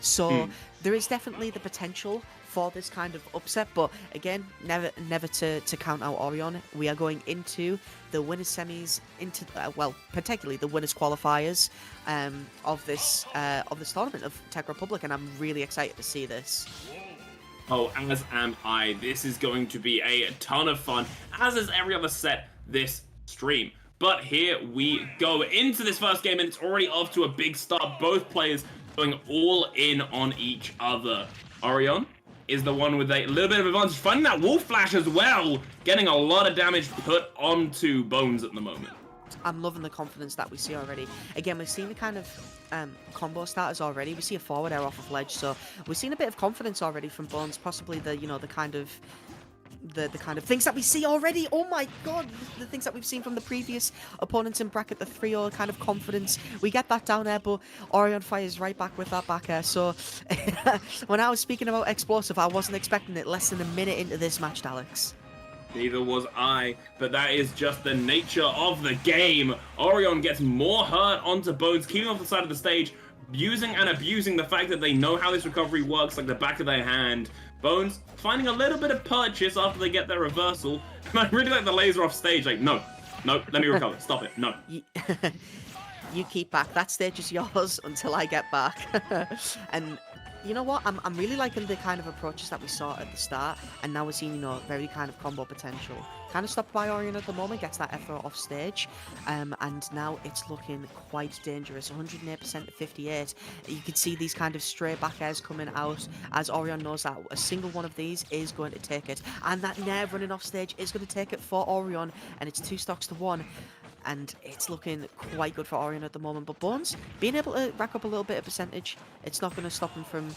So there is definitely the potential for this kind of upset, but again, never to count out Oryon. We are going into the winners semis, into well, particularly the winners qualifiers of this tournament of Tech Republic, and I'm really excited to see this. Oh, as am I. This is going to be a ton of fun, as is every other set this stream. But here we go into this first game, and it's already off to a big start. Both players going all in on each other. Oryon is the one with a little bit of advantage, finding that wolf flash as well, getting a lot of damage put onto Bones at the moment. I'm loving the confidence that we see already. Again, we've seen the kind of combo starters already. We see a forward air off of ledge, so we've seen a bit of confidence already from Bones. Possibly the the kind of things that we see already. Oh my god, the things that we've seen from the previous opponents in bracket, the 3-0 kind of confidence. We get that down air, but Oryon fires right back with that back air. So when I was speaking about explosive, I wasn't expecting it less than a minute into this match, Alex. Neither was I, but that is just the nature of the game. Oryon gets more hurt onto Bones, keeping off the side of the stage, using and abusing the fact that they know how this recovery works like the back of their hand. Bones finding a little bit of purchase after they get their reversal. And I really like the laser off stage, like, no, let me recover, stop it, no. You keep back, that stage is yours until I get back. And you know what, I'm really liking the kind of approaches that we saw at the start, and now we're seeing, very kind of combo potential. Kind of stopped by Oryon at the moment, gets that effort off stage, and now it's looking quite dangerous. 108% to 58. You can see these kind of stray back airs coming out, as Oryon knows that a single one of these is going to take it, and that nair running off stage is going to take it for Oryon, and it's 2 stocks to 1. And it's looking quite good for Oryon at the moment. But Bones, being able to rack up a little bit of percentage, it's not going to stop him from,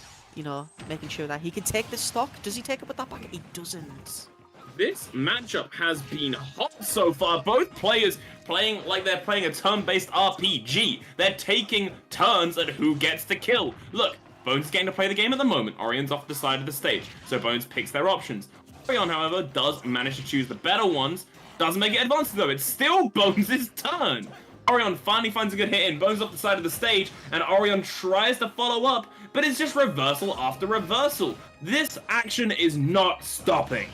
making sure that he can take this stock. Does he take it with that back? He doesn't. This matchup has been hot so far. Both players playing like they're playing a turn-based RPG. They're taking turns at who gets the kill. Look, Bones is getting to play the game at the moment. Oryon's off the side of the stage, so Bones picks their options. Oryon, however, does manage to choose the better ones. Doesn't make it advanced though, it's still Bones' turn. Oryon finally finds a good hit in, Bones off the side of the stage, and Oryon tries to follow up, but it's just reversal after reversal. This action is not stopping.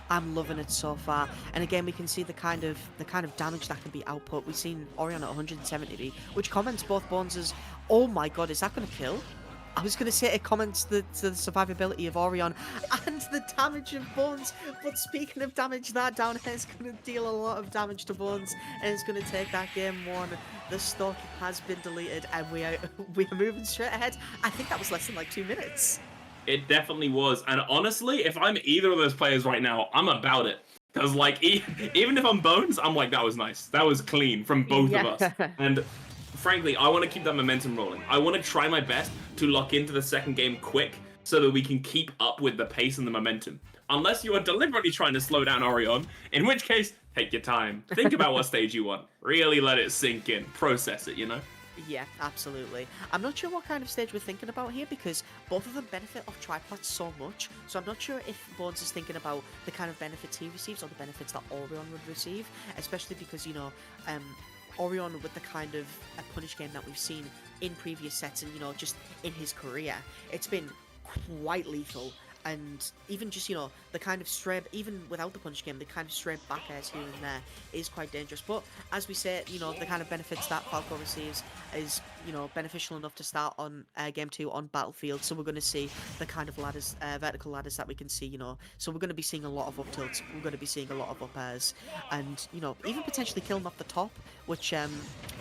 I'm loving it so far, and again we can see the kind of damage that can be output. We've seen Oryon at 170, which comments both Bones as, oh my god, is that going to kill? I was going to say it comments the survivability of Oryon and the damage of Bones, but speaking of damage, that down air is going to deal a lot of damage to Bones, and it's going to take that game 1. The stock has been deleted, and we are moving straight ahead. I think that was less than like 2 minutes. It definitely was, and honestly, if I'm either of those players right now, I'm about it. Because, like, even if I'm Bones, I'm like, that was nice. That was clean from both of us. And frankly, I want to keep that momentum rolling. I want to try my best to lock into the second game quick so that we can keep up with the pace and the momentum. Unless you are deliberately trying to slow down Oryon, in which case, take your time. Think about what stage you want. Really let it sink in. Process it, Yeah, absolutely. I'm not sure what kind of stage we're thinking about here, because both of them benefit off tripods so much, so I'm not sure if Bones is thinking about the kind of benefits he receives or the benefits that Oryon would receive, especially because, Oryon, with the kind of a punish game that we've seen in previous sets and, just in his career, it's been quite lethal. And even just, the kind of stray, even without the punish game, the kind of stray back airs here and there is quite dangerous. But as we say, the kind of benefits that Falco receives is, beneficial enough to start on game 2 on Battlefield. So we're going to see the kind of ladders, vertical ladders that we can see, So we're going to be seeing a lot of up tilts. We're going to be seeing a lot of up airs. And, even potentially killing off the top, which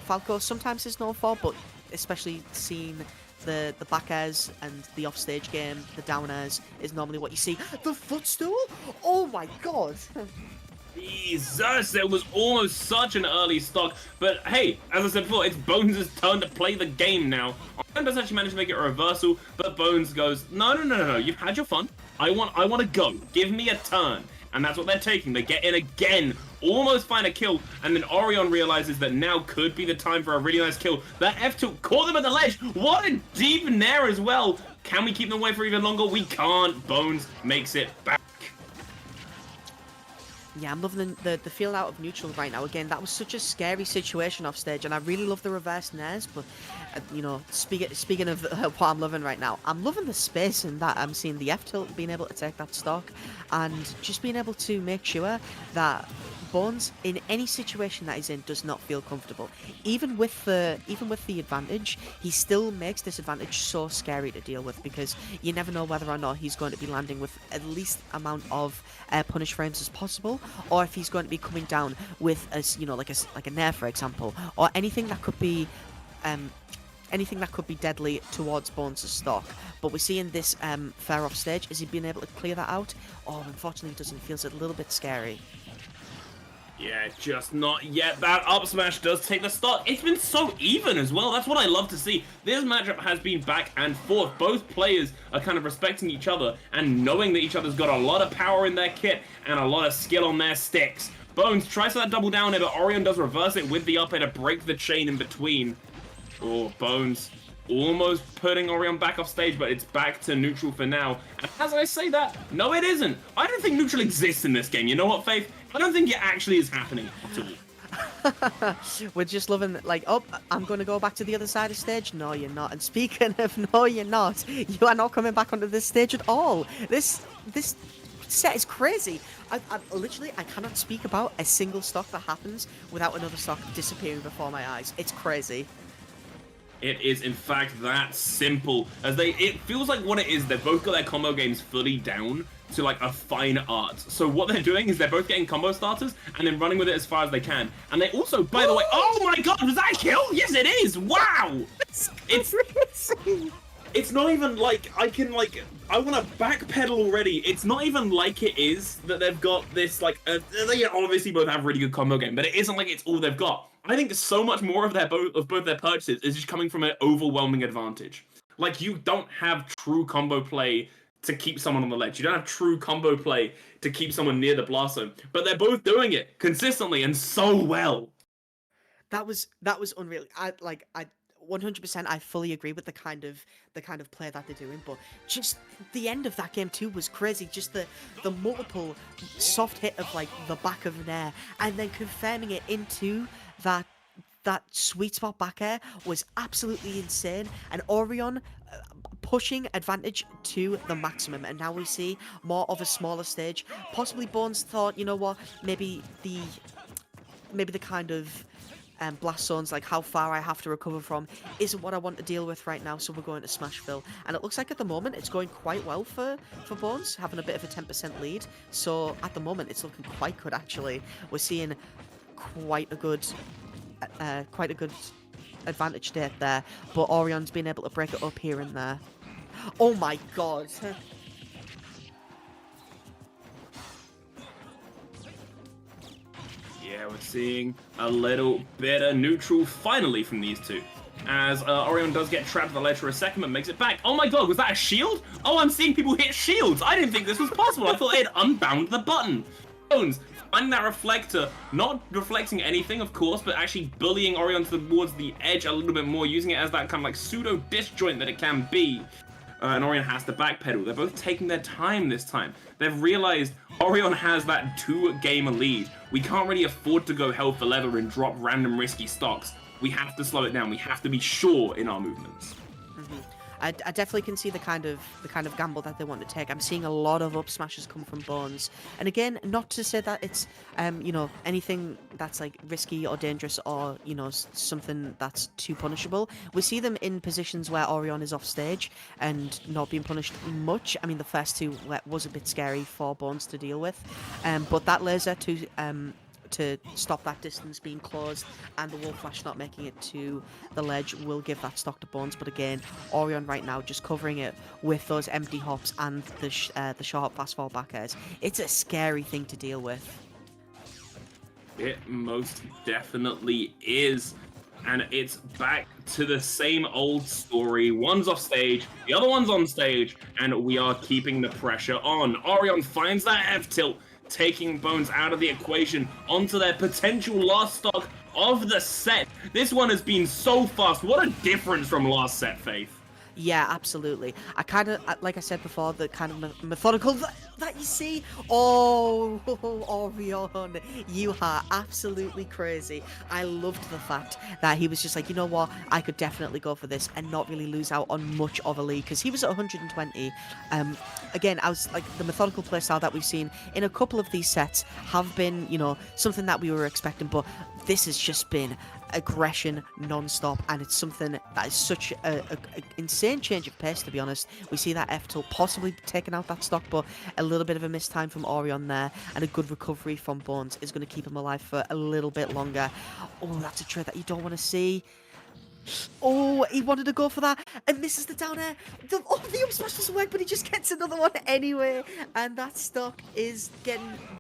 Falco sometimes is known for, but especially seeing the back airs and the offstage game, the down airs, is normally what you see. The footstool? Oh my god! Jesus, it was almost such an early stock. But hey, as I said before, it's Bones' turn to play the game now. Oryon does actually manage to make it a reversal, but Bones goes, no, you've had your fun. I want to go. Give me a turn. And that's what they're taking. They get in again, almost find a kill, and then Oryon realizes that now could be the time for a really nice kill. That F2 caught them at the ledge. What a deep nair as well. Can we keep them away for even longer? We can't. Bones makes it back. Yeah, I'm loving the feel out of neutral right now. Again, that was such a scary situation off stage, and I really love the reverse nairs. But you know, speaking of what I'm loving right now, I'm loving the space in that I'm seeing the F tilt being able to take that stock, and just being able to make sure that Bones, in any situation that he's in, does not feel comfortable. Even with the advantage, he still makes this advantage so scary to deal with, because you never know whether or not he's going to be landing with at least amount of punish frames as possible, or if he's going to be coming down with like a nair, for example, or anything that could be deadly towards Bones' stock. But we're seeing this fair off stage. Is he being able to clear that out? Oh, unfortunately, he doesn't. It feels a little bit scary. Yeah, just not yet. That up smash does take the stock. It's been so even as well. That's what I love to see. This matchup has been back and forth. Both players are kind of respecting each other and knowing that each other's got a lot of power in their kit and a lot of skill on their sticks. Bones tries that double down air, but Oryon does reverse it with the up air to break the chain in between. Oh, Bones almost putting Oryon back off stage, but it's back to neutral for now. And as I say that, no it isn't. I don't think neutral exists in this game. You know what, Faith? I don't think it actually is happening at all. We're just loving like, oh, I'm going to go back to the other side of stage. No, you're not. And speaking of no, you're not. You are not coming back onto this stage at all. This set is crazy. I literally, I cannot speak about a single stock that happens without another stock disappearing before my eyes. It's crazy. It is, in fact, that simple. It feels like what it is, they've both got their combo games fully down to like a fine art. So what they're doing is they're both getting combo starters and then running with it as far as they can. And they also, by the way, oh my god, was that a kill? Yes, it is! Wow! It's not even like, I want to backpedal already. It's not even like it is that they've got this, like, they obviously both have really good combo game, but it isn't like it's all they've got. I think so much more of both their purchases is just coming from an overwhelming advantage. Like, you don't have true combo play to keep someone on the ledge. You don't have true combo play to keep someone near the blast zone. But they're both doing it consistently and so well. That was unreal. I 100%. I fully agree with the kind of play that they're doing, but just the end of that game too was crazy. Just the multiple soft hit of like the back of an air and then confirming it into that sweet spot back air was absolutely insane. And Oryon pushing advantage to the maximum, and now we see more of a smaller stage. Possibly Bones thought, you know what, maybe the kind of blast zones, like how far I have to recover from, isn't what I want to deal with right now, so we're going to Smashville. And it looks like at the moment it's going quite well for Bones, having a bit of a 10% lead. So at the moment it's looking quite good actually. We're seeing quite a good advantage state there, but Oryon's been able to break it up here and there. Oh my god. Yeah, we're seeing a little bit of neutral finally from these two. As Oryon does get trapped at the ledge for a second, but makes it back. Oh my god, was that a shield? Oh, I'm seeing people hit shields. I didn't think this was possible. I thought they had unbound the button. Bones finding that reflector, not reflecting anything, of course, but actually bullying Oryon towards the edge a little bit more, using it as that kind of like pseudo disjoint that it can be. And Oryon has to backpedal. They're both taking their time this time. They've realized Oryon has that 2-game lead. We can't really afford to go hell for leather and drop random risky stocks. We have to slow it down. We have to be sure in our movements. I definitely can see the kind of gamble that they want to take. I'm seeing a lot of up smashes come from Bones, and again, not to say that it's anything that's like risky or dangerous or something that's too punishable. We see them in positions where Oryon is off stage and not being punished much. I mean, the first two was a bit scary for Bones to deal with, but that laser to stop that distance being closed and the wall flash not making it to the ledge will give that stock to Bones. But again, Oryon right now just covering it with those empty hops and the short fast fall back airs. It's a scary thing to deal with. It most definitely is. And it's back to the same old story. One's off stage, the other one's on stage, and we are keeping the pressure on. Oryon finds that F-tilt, taking Bones out of the equation onto their potential last stock of the set. This one has been so fast. What a difference from last set, Faith. Yeah, absolutely. I kind of, like I said before, the kind of methodical that you see. Oh, Oryon, you are absolutely crazy. I loved the fact that he was just like, you know what, I could definitely go for this and not really lose out on much of a lead because he was at 120. Again, I was like the methodical playstyle that we've seen in a couple of these sets have been, something that we were expecting, but this has just been aggression non-stop, and it's something that is such a insane change of pace, to be honest. We see that F tilt possibly taking out that stock, but a little bit of a missed time from Oryon there, and a good recovery from Bones is going to keep him alive for a little bit longer. Oh, that's a trade that you don't want to see. Oh, he wanted to go for that, and misses the down air. The up smash doesn't work, but he just gets another one anyway, and that stock is getting